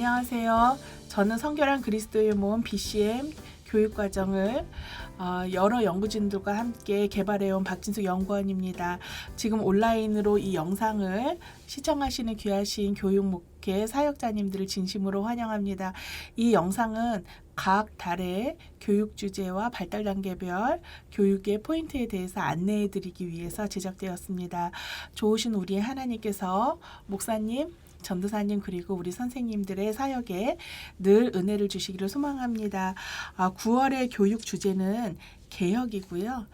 안녕하세요. 저는 성결한 그리스도의 몸 BCM 교육과정을 여러 연구진들과 함께 개발해온 박진숙 연구원입니다. 지금 온라인으로 이 영상을 시청하시는 귀하신 교육 목회 사역자님들을 진심으로 환영합니다. 이 영상은 각 달의 교육 주제와 발달 단계별 교육의 포인트에 대해서 안내해 드리기 위해서 제작되었습니다. 좋으신 우리 하나님께서 목사님, 전도사님 그리고 우리 선생님들의 사역에 늘 은혜를 주시기를 소망합니다. 9월의 교육 주제는 개혁이고요.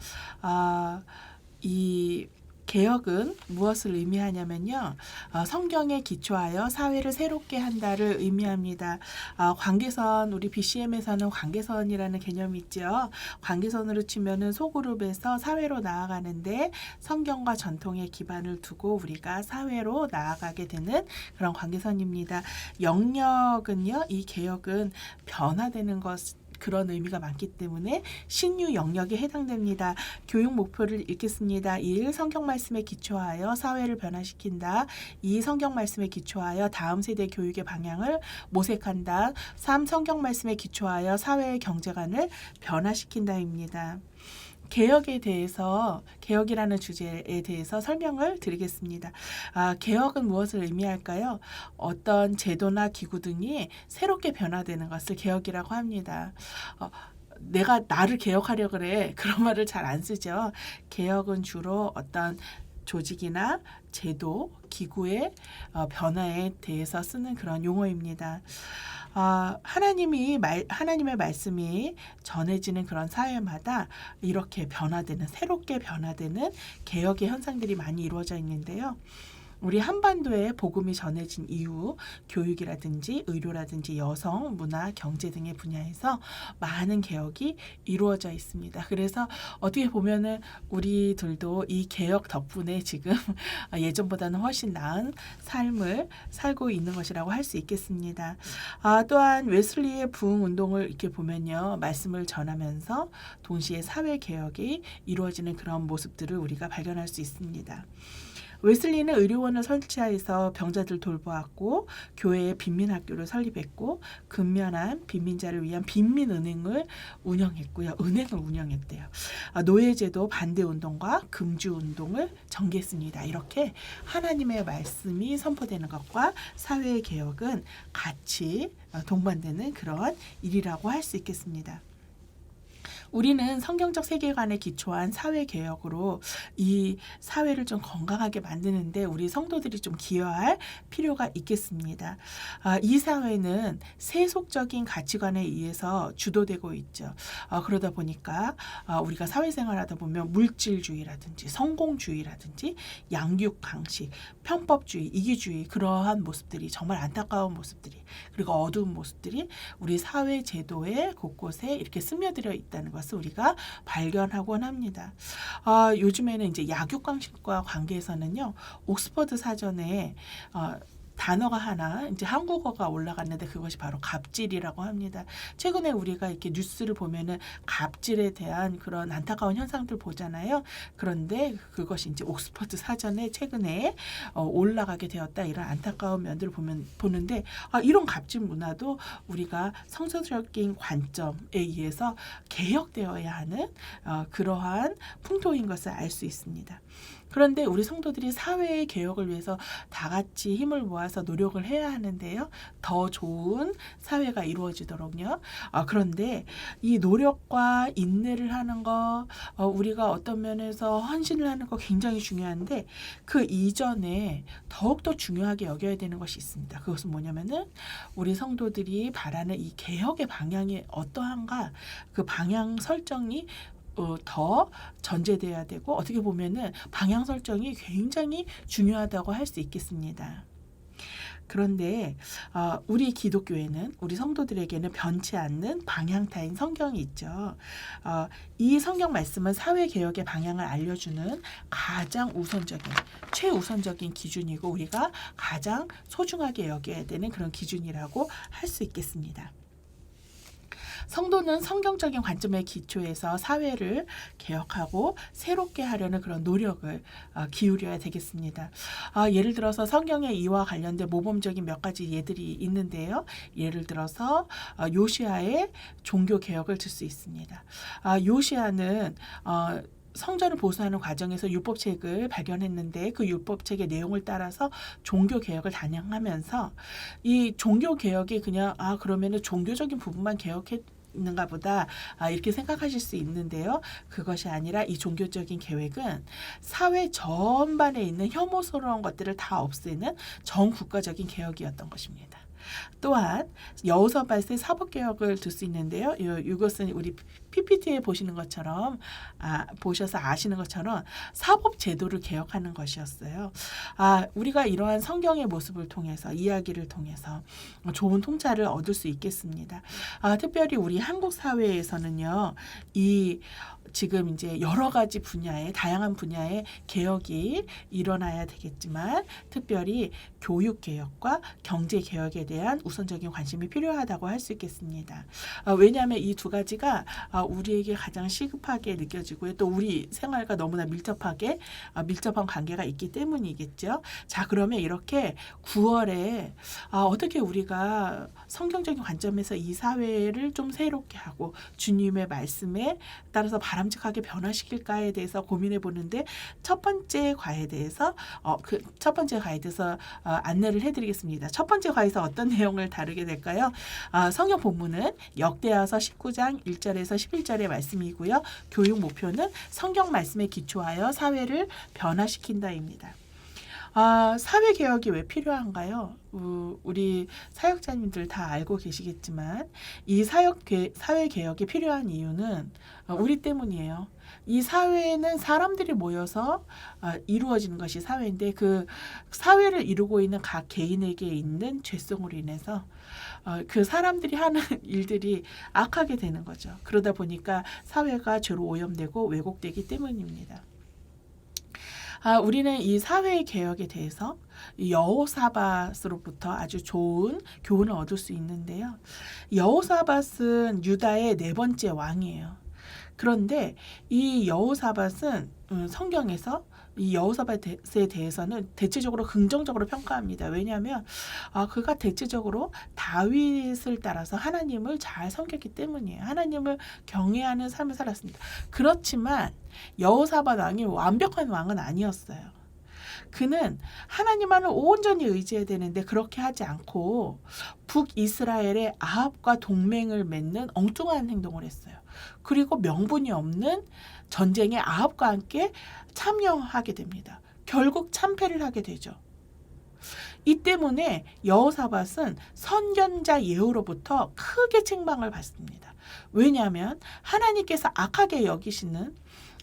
이 개혁은 무엇을 의미하냐면요. 성경에 기초하여 사회를 새롭게 한다를 의미합니다. 관계선, 우리 BCM에서는 관계선이라는 개념이 있죠. 관계선으로 치면은 소그룹에서 사회로 나아가는데 성경과 전통의 기반을 두고 우리가 사회로 나아가게 되는 그런 관계선입니다. 영역은요, 이 개혁은 변화되는 것, 그런 의미가 많기 때문에 신유 영역에 해당됩니다. 교육 목표를 읽겠습니다. 1. 성경 말씀에 기초하여 사회를 변화시킨다. 2. 성경 말씀에 기초하여 다음 세대 교육의 방향을 모색한다. 3. 성경 말씀에 기초하여 사회의 경제관을 변화시킨다입니다. 개혁에 대해서, 개혁이라는 주제에 대해서 설명을 드리겠습니다. 개혁은 무엇을 의미할까요? 어떤 제도나 기구 등이 새롭게 변화되는 것을 개혁이라고 합니다. 내가 나를 개혁하려 그래. 그런 말을 잘 안 쓰죠. 개혁은 주로 어떤 조직이나 제도, 기구의 변화에 대해서 쓰는 그런 용어입니다. 하나님의 말씀이 전해지는 그런 사회마다 이렇게 변화되는, 새롭게 변화되는 개혁의 현상들이 많이 이루어져 있는데요. 우리 한반도에 복음이 전해진 이후 교육이라든지 의료라든지 여성, 문화, 경제 등의 분야에서 많은 개혁이 이루어져 있습니다. 그래서 어떻게 보면은 우리들도 이 개혁 덕분에 지금 예전보다는 훨씬 나은 삶을 살고 있는 것이라고 할 수 있겠습니다. 또한 웨슬리의 부흥 운동을 이렇게 보면요, 말씀을 전하면서 동시에 사회 개혁이 이루어지는 그런 모습들을 우리가 발견할 수 있습니다. 웨슬리는 의료원을 설치해서 병자들 돌보았고, 교회에 빈민학교를 설립했고, 근면한 빈민자를 위한 빈민은행을 운영했고요. 은행을 운영했대요. 노예제도 반대운동과 금주운동을 전개했습니다. 이렇게 하나님의 말씀이 선포되는 것과 사회의 개혁은 같이 동반되는 그런 일이라고 할 수 있겠습니다. 우리는 성경적 세계관에 기초한 사회개혁으로 이 사회를 좀 건강하게 만드는데 우리 성도들이 좀 기여할 필요가 있겠습니다. 이 사회는 세속적인 가치관에 의해서 주도되고 있죠. 그러다 보니까 우리가 사회생활하다 보면 물질주의라든지 성공주의라든지 양육강식, 편법주의, 이기주의, 그러한 모습들이, 정말 안타까운 모습들이, 그리고 어두운 모습들이 우리 사회 제도의 곳곳에 이렇게 스며들어 있다는 것을 우리가 발견하곤 합니다. 요즘에는 이제 약육강식과 관계에서는요, 옥스퍼드 사전에 단어가 하나, 이제 한국어가 올라갔는데 그것이 바로 갑질이라고 합니다. 최근에 우리가 이렇게 뉴스를 보면은 갑질에 대한 그런 안타까운 현상들 보잖아요. 그런데 그것이 이제 옥스퍼드 사전에 최근에 올라가게 되었다, 이런 안타까운 면들을 보는데, 이런 갑질 문화도 우리가 성서적인 관점에 의해서 개혁되어야 하는 그러한 풍토인 것을 알 수 있습니다. 그런데 우리 성도들이 사회의 개혁을 위해서 다 같이 힘을 모아서 노력을 해야 하는데요. 더 좋은 사회가 이루어지도록요. 그런데 이 노력과 인내를 하는 거, 우리가 어떤 면에서 헌신을 하는 거 굉장히 중요한데, 그 이전에 더욱더 중요하게 여겨야 되는 것이 있습니다. 그것은 뭐냐면은 우리 성도들이 바라는 이 개혁의 방향이 어떠한가, 그 방향 설정이 더 전제돼야 되고, 어떻게 보면은 방향 설정이 굉장히 중요하다고 할 수 있겠습니다. 그런데 우리 기독교에는, 우리 성도들에게는 변치 않는 방향타인 성경이 있죠. 이 성경 말씀은 사회개혁의 방향을 알려주는 가장 우선적인, 최우선적인 기준이고, 우리가 가장 소중하게 여겨야 되는 그런 기준이라고 할 수 있겠습니다. 성도는 성경적인 관점에 기초해서 사회를 개혁하고 새롭게 하려는 그런 노력을 기울여야 되겠습니다. 예를 들어서 성경의 이와 관련된 모범적인 몇 가지 예들이 있는데요. 예를 들어서 요시아의 종교 개혁을 들 수 있습니다. 요시아는 성전을 보수하는 과정에서 율법책을 발견했는데 그 율법책의 내용을 따라서 종교 개혁을 단행하면서 이 종교 개혁이 그냥 그러면은 종교적인 부분만 개혁했는가 보다 이렇게 생각하실 수 있는데요. 그것이 아니라 이 종교적인 계획은 사회 전반에 있는 혐오스러운 것들을 다 없애는 전 국가적인 개혁이었던 것입니다. 또한 여호사밧의 사법개혁을 들 수 있는데요. 이것은 우리 PPT에 보시는 것처럼 보셔서 아시는 것처럼 사법제도를 개혁하는 것이었어요. 우리가 이러한 성경의 모습을 통해서 이야기를 통해서 좋은 통찰을 얻을 수 있겠습니다. 특별히 우리 한국 사회에서는요. 지금 이제 여러 가지 분야의 다양한 분야의 개혁이 일어나야 되겠지만 특별히 교육 개혁과 경제 개혁에 대한 우선적인 관심이 필요하다고 할 수 있겠습니다. 왜냐하면 이 두 가지가 우리에게 가장 시급하게 느껴지고요. 또 우리 생활과 너무나 밀접한 관계가 있기 때문이겠죠. 자, 그러면 이렇게 9월에 어떻게 우리가 성경적인 관점에서 이 사회를 좀 새롭게 하고 주님의 말씀에 따라서 바람직하게 변화시킬까에 대해서 고민해 보는데 첫 번째 과에 대해서 안내를 해드리겠습니다. 첫 번째 과에서 어떤 내용을 다루게 될까요? 성경 본문은 역대하서 19장 1절에서 11절의 말씀이고요. 교육 목표는 성경 말씀에 기초하여 사회를 변화시킨다입니다. 사회 개혁이 왜 필요한가요? 우리 사역자님들 다 알고 계시겠지만 이 사회 개혁이 필요한 이유는 우리 때문이에요. 이 사회는 사람들이 모여서 이루어지는 것이 사회인데 그 사회를 이루고 있는 각 개인에게 있는 죄성으로 인해서 그 사람들이 하는 일들이 악하게 되는 거죠. 그러다 보니까 사회가 죄로 오염되고 왜곡되기 때문입니다. 우리는 이 사회 개혁에 대해서 여호사밧으로부터 아주 좋은 교훈을 얻을 수 있는데요. 여호사밧은 유다의 4번째 왕이에요. 그런데 이 여호사밧은 성경에서 이 여호사밧에 대해서는 대체적으로 긍정적으로 평가합니다. 왜냐하면 그가 대체적으로 다윗을 따라서 하나님을 잘 섬겼기 때문이에요. 하나님을 경외하는 삶을 살았습니다. 그렇지만 여호사밧 왕이 완벽한 왕은 아니었어요. 그는 하나님만을 온전히 의지해야 되는데 그렇게 하지 않고 북이스라엘의 아합과 동맹을 맺는 엉뚱한 행동을 했어요. 그리고 명분이 없는 전쟁에 아합과 함께 참여하게 됩니다. 결국 참패를 하게 되죠. 이 때문에 여호사밧은 선견자 예후로부터 크게 책망을 받습니다. 왜냐하면 하나님께서 악하게 여기시는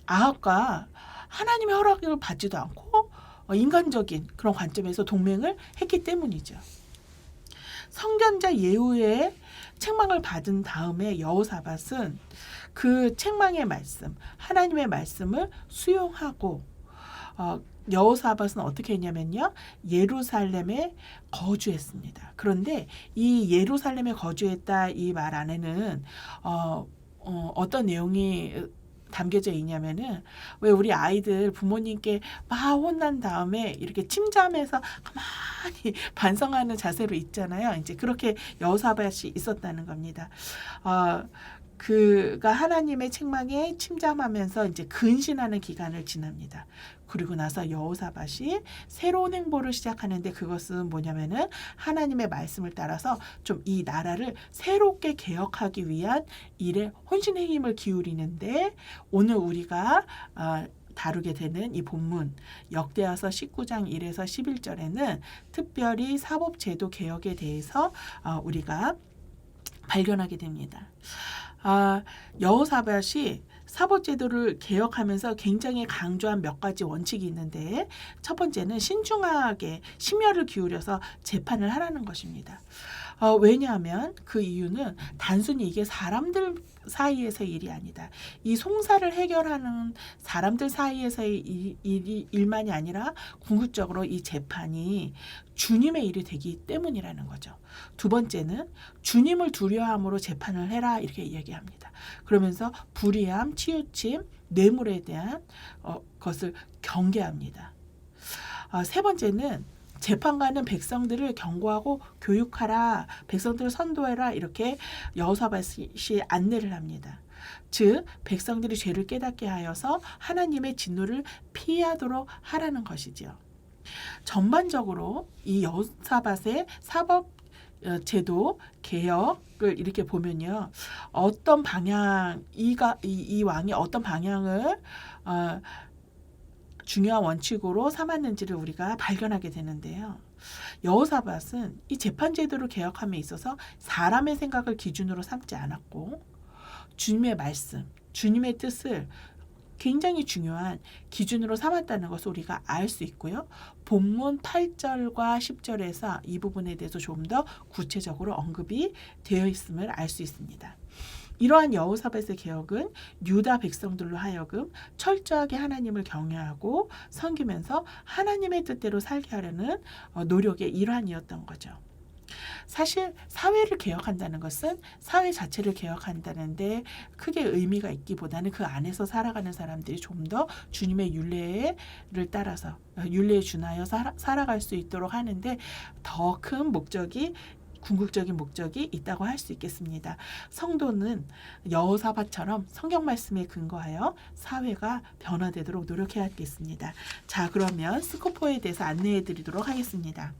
아합과 하나님의 허락을 받지도 않고 인간적인 그런 관점에서 동맹을 했기 때문이죠. 선견자 예후의 책망을 받은 다음에 여호사밧은 그 책망의 말씀, 하나님의 말씀을 수용하고 여호사밧은 어떻게 했냐면요. 예루살렘에 거주했습니다. 그런데 이 예루살렘에 거주했다 이 말 안에는 어떤 내용이 담겨져 있냐면은 왜 우리 아이들 부모님께 막 혼난 다음에 이렇게 침잠해서 가만히 반성하는 자세로 있잖아요. 이제 그렇게 여호사밧이 있었다는 겁니다. 그가 하나님의 책망에 침잠하면서 이제 근신하는 기간을 지납니다. 그리고 나서 여호사밧이 새로운 행보를 시작하는데 그것은 뭐냐면은 하나님의 말씀을 따라서 좀 이 나라를 새롭게 개혁하기 위한 일에 혼신의 힘을 기울이는데 오늘 우리가 다루게 되는 이 본문 역대하서 19장 1에서 11절에는 특별히 사법제도 개혁에 대해서 우리가 발견하게 됩니다. 여호사밧이 사법제도를 개혁하면서 굉장히 강조한 몇 가지 원칙이 있는데 첫 번째는 신중하게 심혈을 기울여서 재판을 하라는 것입니다. 왜냐하면 그 이유는 단순히 이게 사람들 사이에서의 일이 아니다. 이 송사를 해결하는 사람들 사이에서의 일만이 아니라 궁극적으로 이 재판이 주님의 일이 되기 때문이라는 거죠. 두 번째는 주님을 두려워함으로 재판을 해라 이렇게 얘기합니다. 그러면서 불의함, 치우침, 뇌물에 대한 것을 경계합니다. 세 번째는 재판관은 백성들을 경고하고 교육하라, 백성들을 선도해라 이렇게 여호사밧이 안내를 합니다. 즉 백성들이 죄를 깨닫게 하여서 하나님의 진노를 피하도록 하라는 것이지요. 전반적으로 이 여호사밧의 사법 제도 개혁을 이렇게 보면요, 어떤 방향 이 왕이 어떤 방향을 중요한 원칙으로 삼았는지를 우리가 발견하게 되는데요. 여호사밧은 이 재판 제도를 개혁함에 있어서 사람의 생각을 기준으로 삼지 않았고 주님의 말씀, 주님의 뜻을 굉장히 중요한 기준으로 삼았다는 것을 우리가 알 수 있고요. 본문 8절과 10절에서 이 부분에 대해서 좀 더 구체적으로 언급이 되어 있음을 알 수 있습니다. 이러한 여호사밧의 개혁은 유다 백성들로 하여금 철저하게 하나님을 경외하고 섬기면서 하나님의 뜻대로 살게 하려는 노력의 일환이었던 거죠. 사실 사회를 개혁한다는 것은 사회 자체를 개혁한다는데 크게 의미가 있기보다는 그 안에서 살아가는 사람들이 좀 더 주님의 율례를 따라서 율례에 준하여 살아갈 수 있도록 하는데 더 큰 목적이 궁극적인 목적이 있다고 할 수 있겠습니다. 성도는 여호사밧처럼 성경 말씀에 근거하여 사회가 변화되도록 노력해야겠습니다. 자, 그러면 스코포에 대해서 안내해 드리도록 하겠습니다.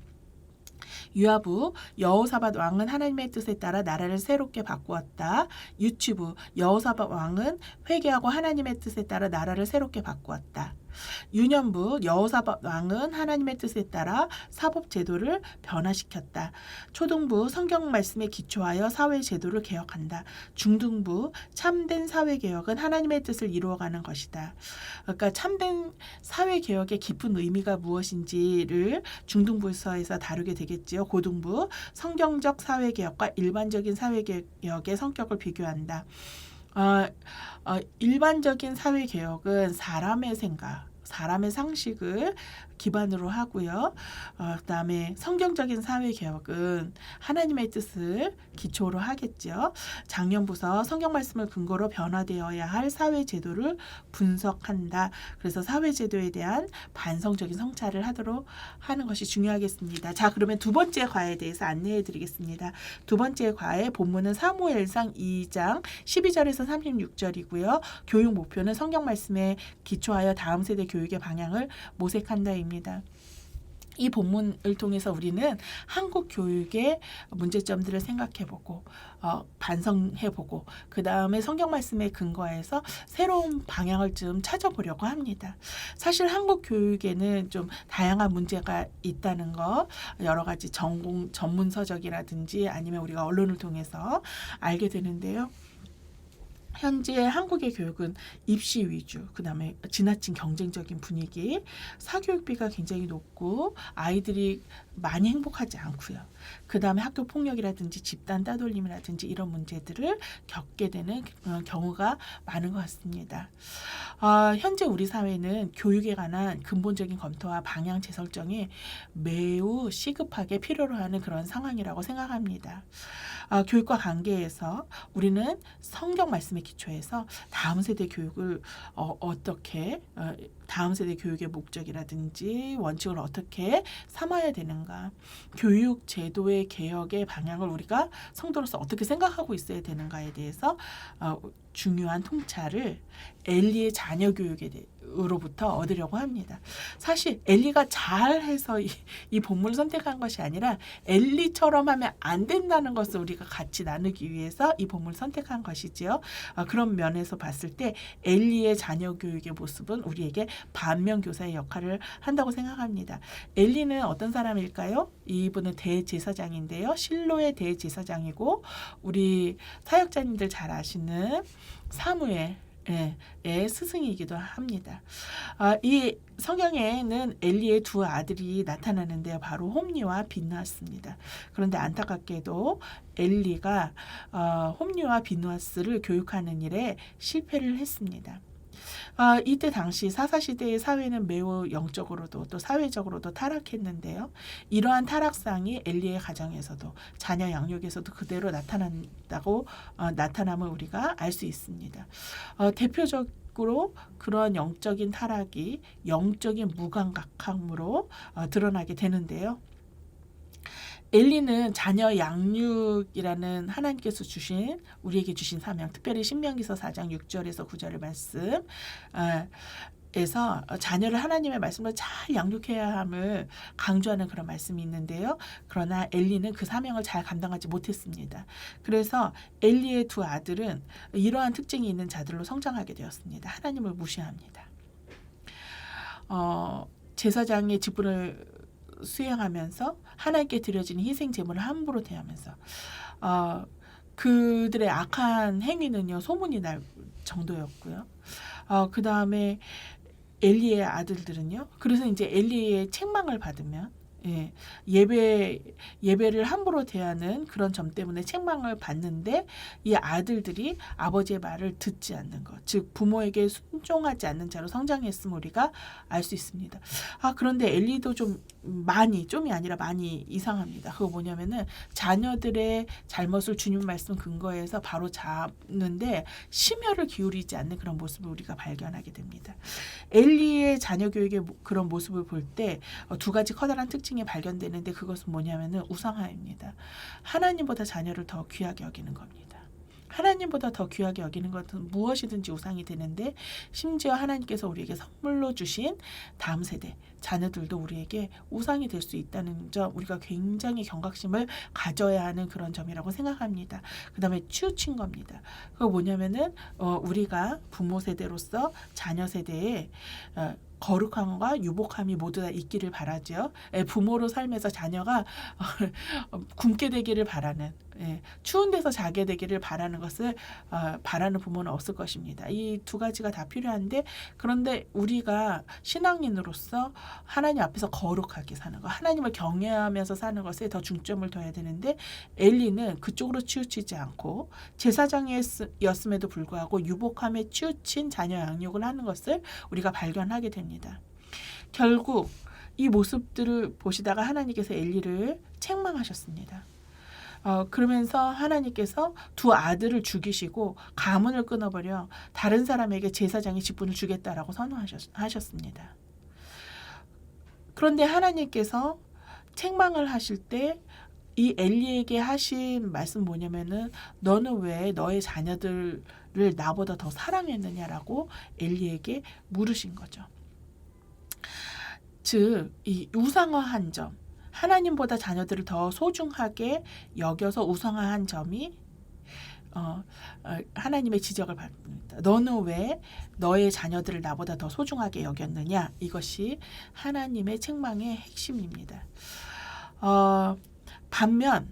유아부, 여호사밧 왕은 하나님의 뜻에 따라 나라를 새롭게 바꾸었다. 유치부, 여호사밧 왕은 회개하고 하나님의 뜻에 따라 나라를 새롭게 바꾸었다. 유년부, 여호사밧 왕은 하나님의 뜻에 따라 사법 제도를 변화시켰다. 초등부, 성경 말씀에 기초하여 사회 제도를 개혁한다. 중등부, 참된 사회 개혁은 하나님의 뜻을 이루어가는 것이다. 그러니까 참된 사회 개혁의 깊은 의미가 무엇인지를 중등부에서 다루게 되겠지요. 고등부, 성경적 사회 개혁과 일반적인 사회 개혁의 성격을 비교한다. 일반적인 사회 개혁은 사람의 생각, 사람의 상식을 기반으로 하고요. 그다음에 성경적인 사회 개혁은 하나님의 뜻을 기초로 하겠죠. 장년부서 성경 말씀을 근거로 변화되어야 할 사회 제도를 분석한다. 그래서 사회 제도에 대한 반성적인 성찰을 하도록 하는 것이 중요하겠습니다. 자, 그러면 두 번째 과에 대해서 안내해 드리겠습니다. 두 번째 과의 본문은 사무엘상 2장 12절에서 36절이고요. 교육 목표는 성경 말씀에 기초하여 다음 세대 교육의 방향을 모색한다입니다. 이 본문을 통해서 우리는 한국 교육의 문제점들을 생각해보고 반성해보고 그 다음에 성경 말씀에 근거해서 새로운 방향을 좀 찾아보려고 합니다. 사실 한국 교육에는 좀 다양한 문제가 있다는 거, 여러 가지 전문 서적이라든지 아니면 우리가 언론을 통해서 알게 되는데요. 현재 한국의 교육은 입시 위주, 그 다음에 지나친 경쟁적인 분위기, 사교육비가 굉장히 높고 아이들이 많이 행복하지 않고요. 그 다음에 학교 폭력이라든지 집단 따돌림이라든지 이런 문제들을 겪게 되는 경우가 많은 것 같습니다. 현재 우리 사회는 교육에 관한 근본적인 검토와 방향 재설정이 매우 시급하게 필요로 하는 그런 상황이라고 생각합니다. 교육과 관계에서 우리는 성경 말씀에 기초해서 다음 세대 교육을 어떻게 다음 세대 교육의 목적이라든지 원칙을 어떻게 삼아야 되는가, 교육 제도의 개혁의 방향을 우리가 성도로서 어떻게 생각하고 있어야 되는가에 대해서 중요한 통찰을 엘리의 자녀 교육으로부터 얻으려고 합니다. 사실 엘리가 잘해서 이 본문을 선택한 것이 아니라 엘리처럼 하면 안 된다는 것을 우리가 같이 나누기 위해서 이 본문을 선택한 것이지요. 그런 면에서 봤을 때 엘리의 자녀 교육의 모습은 우리에게 반면교사의 역할을 한다고 생각합니다. 엘리는 어떤 사람일까요? 이분은 대제사장인데요. 실로의 대제사장이고 우리 사역자님들 잘 아시는 사무엘 의 스승이기도 합니다. 이 성경에는 엘리의 두 아들이 나타나는데요. 바로 홈리와 비느하스입니다. 그런데 안타깝게도 엘리가 홈리와 비느하스를 교육하는 일에 실패를 했습니다. 이때 당시 사사시대의 사회는 매우 영적으로도 또 사회적으로도 타락했는데요. 이러한 타락상이 엘리의 가정에서도 자녀 양육에서도 그대로 나타남을 우리가 알 수 있습니다. 대표적으로 그런 영적인 타락이 영적인 무감각함으로 드러나게 되는데요. 엘리는 자녀 양육이라는 하나님께서 우리에게 주신 사명, 특별히 신명기서 4장 6절에서 9절의 말씀 에서 자녀를 하나님의 말씀으로 잘 양육해야 함을 강조하는 그런 말씀이 있는데요. 그러나 엘리는 그 사명을 잘 감당하지 못했습니다. 그래서 엘리의 두 아들은 이러한 특징이 있는 자들로 성장하게 되었습니다. 하나님을 무시합니다. 제사장의 직분을 수행하면서 하나님께 드려지는 희생 제물을 함부로 대하면서 그들의 악한 행위는요 소문이 날 정도였고요. 그 다음에 엘리의 아들들은요. 그래서 이제 엘리의 책망을 받으면 예배를 함부로 대하는 그런 점 때문에 책망을 받는데 이 아들들이 아버지의 말을 듣지 않는 것, 즉 부모에게 순종하지 않는 자로 성장했음을 우리가 알 수 있습니다. 그런데 엘리도 좀이 아니라 많이 이상합니다. 그거 뭐냐면은 자녀들의 잘못을 주님 말씀 근거해서 바로 잡는데 심혈을 기울이지 않는 그런 모습을 우리가 발견하게 됩니다. 엘리의 자녀 교육의 그런 모습을 볼 때 두 가지 커다란 특징이 발견되는데 그것은 뭐냐면은 우상화입니다. 하나님보다 자녀를 더 귀하게 여기는 겁니다. 하나님보다 더 귀하게 여기는 것은 무엇이든지 우상이 되는데 심지어 하나님께서 우리에게 선물로 주신 다음 세대 자녀들도 우리에게 우상이 될 수 있다는 점 우리가 굉장히 경각심을 가져야 하는 그런 점이라고 생각합니다. 그 다음에 치우친 겁니다. 그거 뭐냐면은 우리가 부모 세대로서 자녀 세대에 거룩함과 유복함이 모두 다 있기를 바라죠. 부모로 살면서 자녀가 굶게 되기를 바라는 추운 데서 자게 되기를 바라는 것을 바라는 부모는 없을 것입니다. 이 두 가지가 다 필요한데 그런데 우리가 신앙인으로서 하나님 앞에서 거룩하게 사는 것, 하나님을 경외하면서 사는 것에 더 중점을 둬야 되는데 엘리는 그쪽으로 치우치지 않고 제사장이었음에도 불구하고 유복함에 치우친 자녀 양육을 하는 것을 우리가 발견하게 됩니다. 결국 이 모습들을 보시다가 하나님께서 엘리를 책망하셨습니다. 그러면서 하나님께서 두 아들을 죽이시고 가문을 끊어버려 다른 사람에게 제사장의 직분을 주겠다라고 선언하셨습니다. 그런데 하나님께서 책망을 하실 때 이 엘리에게 하신 말씀 뭐냐면은 너는 왜 너의 자녀들을 나보다 더 사랑했느냐라고 엘리에게 물으신 거죠. 즉, 이 우상화한 점, 하나님보다 자녀들을 더 소중하게 여겨서 우상화한 점이 하나님의 지적을 받습니다. 너는 왜 너의 자녀들을 나보다 더 소중하게 여겼느냐? 이것이 하나님의 책망의 핵심입니다. 반면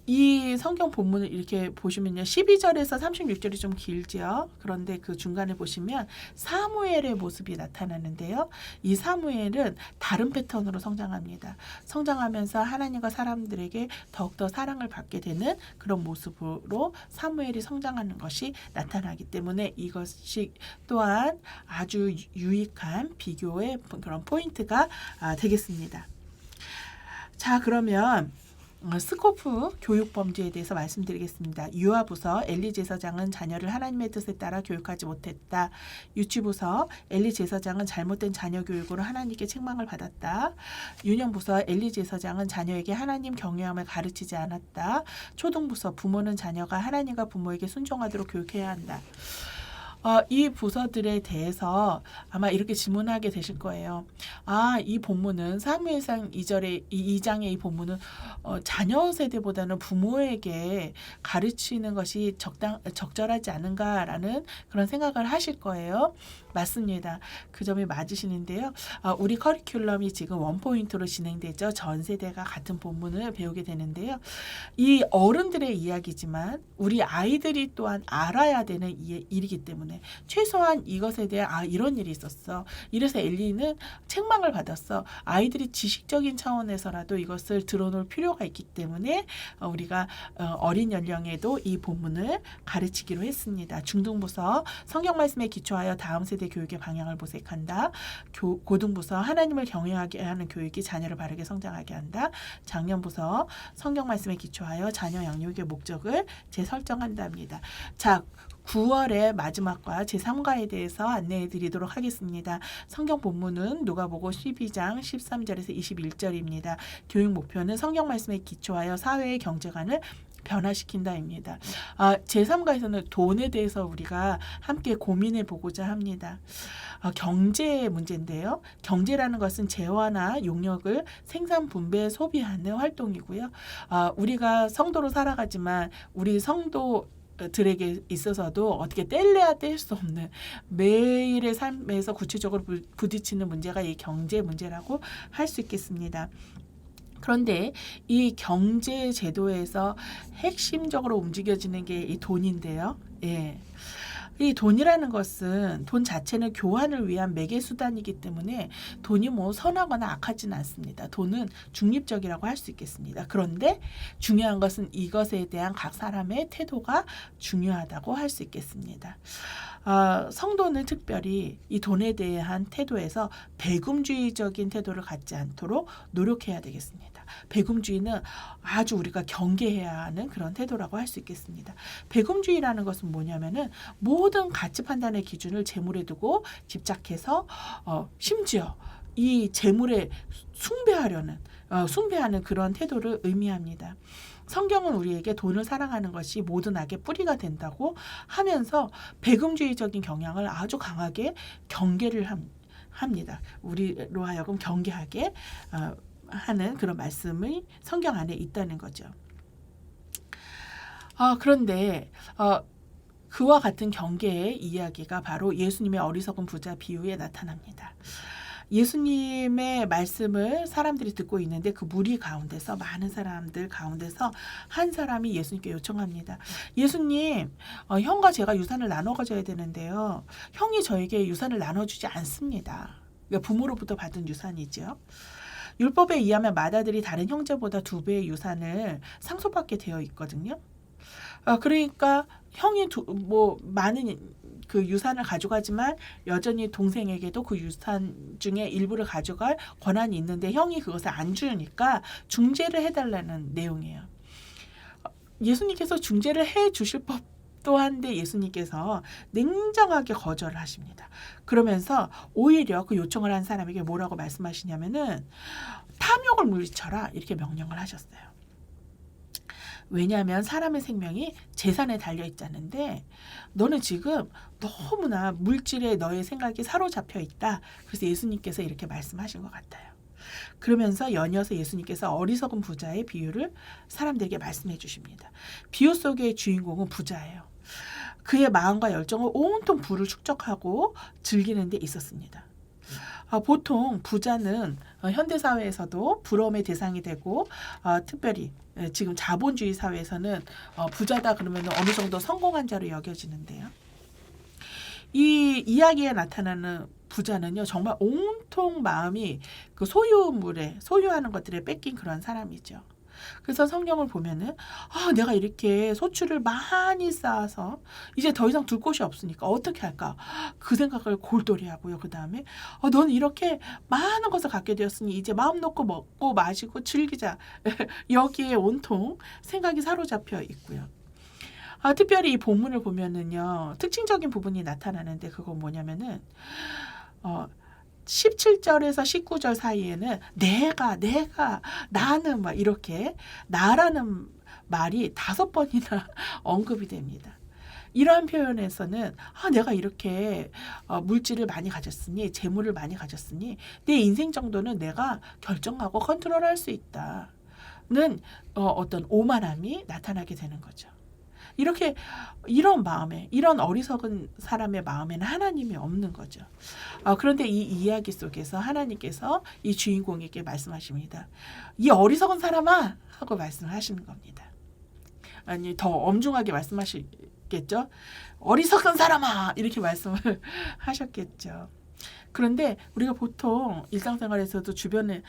이 성경 본문을 이렇게 보시면요. 12절에서 36절이 좀 길죠. 그런데 그 중간에 보시면 사무엘의 모습이 나타나는데요. 이 사무엘은 다른 패턴으로 성장합니다. 성장하면서 하나님과 사람들에게 더욱더 사랑을 받게 되는 그런 모습으로 사무엘이 성장하는 것이 나타나기 때문에 이것이 또한 아주 유익한 비교의 그런 포인트가 되겠습니다. 자, 그러면 스코프 교육 범죄에 대해서 말씀드리겠습니다. 유아부서 엘리 제사장은 자녀를 하나님의 뜻에 따라 교육하지 못했다. 유치부서 엘리 제사장은 잘못된 자녀 교육으로 하나님께 책망을 받았다. 유년부서 엘리 제사장은 자녀에게 하나님 경외함을 가르치지 않았다. 초등부서 부모는 자녀가 하나님과 부모에게 순종하도록 교육해야 한다. 이 부서들에 대해서 아마 이렇게 질문하게 되실 거예요. 이 본문은 사무엘상 2장의 이 본문은 자녀 세대보다는 부모에게 가르치는 것이 적절하지 않은가라는 그런 생각을 하실 거예요. 맞습니다. 그 점이 맞으시는데요. 우리 커리큘럼이 지금 원포인트로 진행되죠. 전 세대가 같은 본문을 배우게 되는데요. 이 어른들의 이야기지만 우리 아이들이 또한 알아야 되는 일이기 때문에 최소한 이것에 대해 이런 일이 있었어. 이래서 엘리는 책망을 받았어. 아이들이 지식적인 차원에서라도 이것을 들어놓을 필요가 있기 때문에 우리가 어린 연령에도 이 본문을 가르치기로 했습니다. 중등부서 성경 말씀에 기초하여 다음 세대 교육의 방향을 모색한다. 고등부서 하나님을 경외하게 하는 교육이 자녀를 바르게 성장하게 한다. 장년부서 성경 말씀에 기초하여 자녀 양육의 목적을 재설정한답니다. 자, 9월의 마지막과 제3과에 대해서 안내해 드리도록 하겠습니다. 성경 본문은 누가복음 12장 13절에서 21절입니다. 교육 목표는 성경 말씀에 기초하여 사회의 경제관을 변화시킨다입니다. 제3과에서는 돈에 대해서 우리가 함께 고민해 보고자 합니다. 경제 문제인데요. 경제라는 것은 재화나 용역을 생산, 분배, 소비하는 활동이고요. 우리가 성도로 살아가지만 우리 성도들에게 있어서도 어떻게 뗄래야 뗄 수 없는 매일의 삶에서 구체적으로 부딪히는 문제가 이 경제 문제라고 할 수 있겠습니다. 그런데 이 경제 제도에서 핵심적으로 움직여지는 게 이 돈인데요. 예. 이 돈이라는 것은 돈 자체는 교환을 위한 매개 수단이기 때문에 돈이 뭐 선하거나 악하지는 않습니다. 돈은 중립적이라고 할 수 있겠습니다. 그런데 중요한 것은 이것에 대한 각 사람의 태도가 중요하다고 할 수 있겠습니다. 성도는 특별히 이 돈에 대한 태도에서 배금주의적인 태도를 갖지 않도록 노력해야 되겠습니다. 배금주의는 아주 우리가 경계해야 하는 그런 태도라고 할 수 있겠습니다. 배금주의라는 것은 뭐냐면은 모든 가치 판단의 기준을 재물에 두고 집착해서 심지어 이 재물에 숭배하는 그런 태도를 의미합니다. 성경은 우리에게 돈을 사랑하는 것이 모든 악의 뿌리가 된다고 하면서 배금주의적인 경향을 아주 강하게 경계를 합니다. 우리로 하여금 경계하게 하는 그런 말씀이 성경 안에 있다는 거죠. 그런데 그와 같은 경계의 이야기가 바로 예수님의 어리석은 부자 비유에 나타납니다. 예수님의 말씀을 사람들이 듣고 있는데 그 무리 가운데서 많은 사람들 가운데서 한 사람이 예수님께 요청합니다. 예수님, 형과 제가 유산을 나눠 가져야 되는데요. 형이 저에게 유산을 나눠주지 않습니다. 그러니까 부모로부터 받은 유산이죠. 율법에 의하면 맏아들이 다른 형제보다 2배의 유산을 상속받게 되어 있거든요. 그러니까 형이 많은 그 유산을 가져가지만 여전히 동생에게도 그 유산 중에 일부를 가져갈 권한이 있는데 형이 그것을 안 주니까 중재를 해달라는 내용이에요. 예수님께서 중재를 해 주실 법도 한데 예수님께서 냉정하게 거절을 하십니다. 그러면서 오히려 그 요청을 한 사람에게 뭐라고 말씀하시냐면은 탐욕을 물리쳐라 이렇게 명령을 하셨어요. 왜냐하면 사람의 생명이 재산에 달려있자는데 너는 지금 너무나 물질에 너의 생각이 사로잡혀 있다. 그래서 예수님께서 이렇게 말씀하신 것 같아요. 그러면서 연이어서 예수님께서 어리석은 부자의 비유를 사람들에게 말씀해 주십니다. 비유 속의 주인공은 부자예요. 그의 마음과 열정을 온통 부를 축적하고 즐기는 데 있었습니다. 보통 부자는 현대사회에서도 부러움의 대상이 되고 특별히 지금 자본주의 사회에서는 부자다 그러면 어느 정도 성공한 자로 여겨지는데요. 이 이야기에 나타나는 부자는요 정말 온통 마음이 그 소유하는 것들에 뺏긴 그런 사람이죠. 그래서 성경을 보면은 내가 이렇게 소출을 많이 쌓아서 이제 더 이상 둘 곳이 없으니까 어떻게 할까 그 생각을 골똘히 하고요. 그 다음에 넌 이렇게 많은 것을 갖게 되었으니 이제 마음 놓고 먹고 마시고 즐기자 여기에 온통 생각이 사로잡혀 있고요. 특별히 이 본문을 보면은요 특징적인 부분이 나타나는데 그건 뭐냐면은 17절에서 19절 사이에는 내가 나는 막 이렇게 나라는 말이 5번이나 언급이 됩니다. 이러한 표현에서는 내가 이렇게 물질을 많이 가졌으니 재물을 많이 가졌으니 내 인생 정도는 내가 결정하고 컨트롤할 수 있다는 어떤 오만함이 나타나게 되는 거죠. 이렇게 이런 마음에, 이런 어리석은 사람의 마음에는 하나님이 없는 거죠. 그런데 이 이야기 속에서 하나님께서 이 주인공에게 말씀하십니다. 이 어리석은 사람아 하고 말씀을 하시는 겁니다. 아니 더 엄중하게 말씀하시겠죠. 어리석은 사람아 이렇게 말씀을 하셨겠죠. 그런데 우리가 보통 일상생활에서도 주변에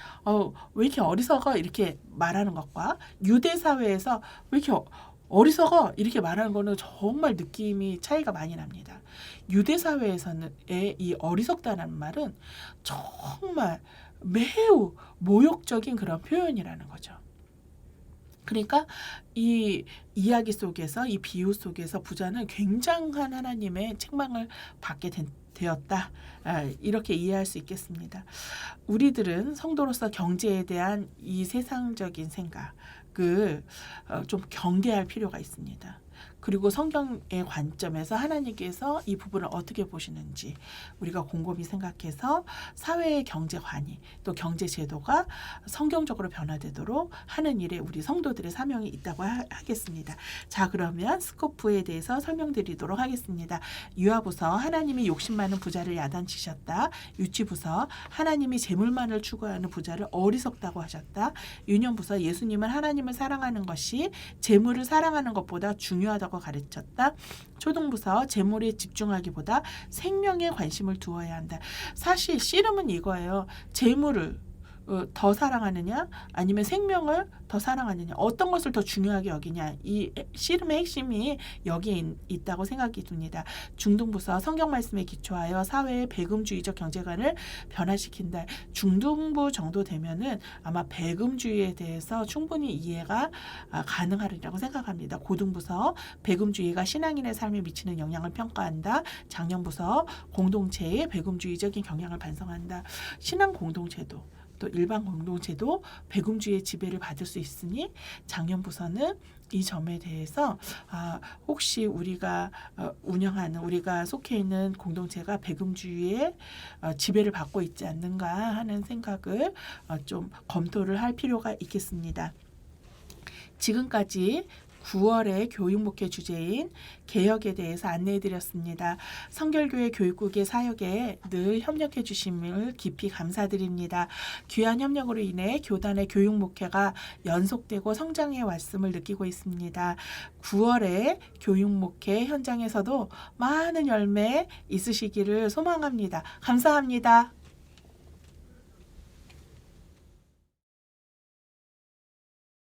왜 이렇게 어리석어 이렇게 말하는 것과 유대 사회에서 왜 이렇게 어리석어 이렇게 말하는 거는 정말 느낌이 차이가 많이 납니다. 유대 사회에서는 이 어리석다는 말은 정말 매우 모욕적인 그런 표현이라는 거죠. 그러니까 이 이야기 속에서 이 비유 속에서 부자는 굉장한 하나님의 책망을 받게 되었다. 이렇게 이해할 수 있겠습니다. 우리들은 성도로서 경제에 대한 이 세상적인 생각을 좀 경계할 필요가 있습니다. 그리고 성경의 관점에서 하나님께서 이 부분을 어떻게 보시는지 우리가 곰곰이 생각해서 사회의 경제관이 또 경제제도가 성경적으로 변화되도록 하는 일에 우리 성도들의 사명이 있다고 하겠습니다. 자, 그러면 스코프에 대해서 설명드리도록 하겠습니다. 유아부서 하나님이 욕심 많은 부자를 야단치셨다. 유치부서 하나님이 재물만을 추구하는 부자를 어리석다고 하셨다. 유년부서 예수님은 하나님을 사랑하는 것이 재물을 사랑하는 것보다 중요하다고 가르쳤다. 초등부서 재물에 집중하기보다 생명에 관심을 두어야 한다. 사실 씨름은 이거예요. 재물을 더 사랑하느냐 아니면 생명을 더 사랑하느냐 어떤 것을 더 중요하게 여기냐 이 씨름의 핵심이 여기에 있다고 생각이 듭니다. 중등부서 성경 말씀에 기초하여 사회의 배금주의적 경제관을 변화시킨다. 중등부 정도 되면은 아마 배금주의에 대해서 충분히 이해가 가능하리라고 생각합니다. 고등부서 배금주의가 신앙인의 삶에 미치는 영향을 평가한다. 장년부서 공동체의 배금주의적인 경향을 반성한다. 신앙 공동체도 또 일반 공동체도 배금주의의 지배를 받을 수 있으니 장년부서는 이 점에 대해서 혹시 우리가 운영하는 우리가 속해 있는 공동체가 배금주의의 지배를 받고 있지 않는가 하는 생각을 좀 검토를 할 필요가 있겠습니다. 지금까지 9월의 교육목회 주제인 개혁에 대해서 안내해드렸습니다. 성결교회 교육국의 사역에 늘 협력해 주심을 깊이 감사드립니다. 귀한 협력으로 인해 교단의 교육목회가 연속되고 성장해 왔음을 느끼고 있습니다. 9월의 교육목회 현장에서도 많은 열매 있으시기를 소망합니다. 감사합니다.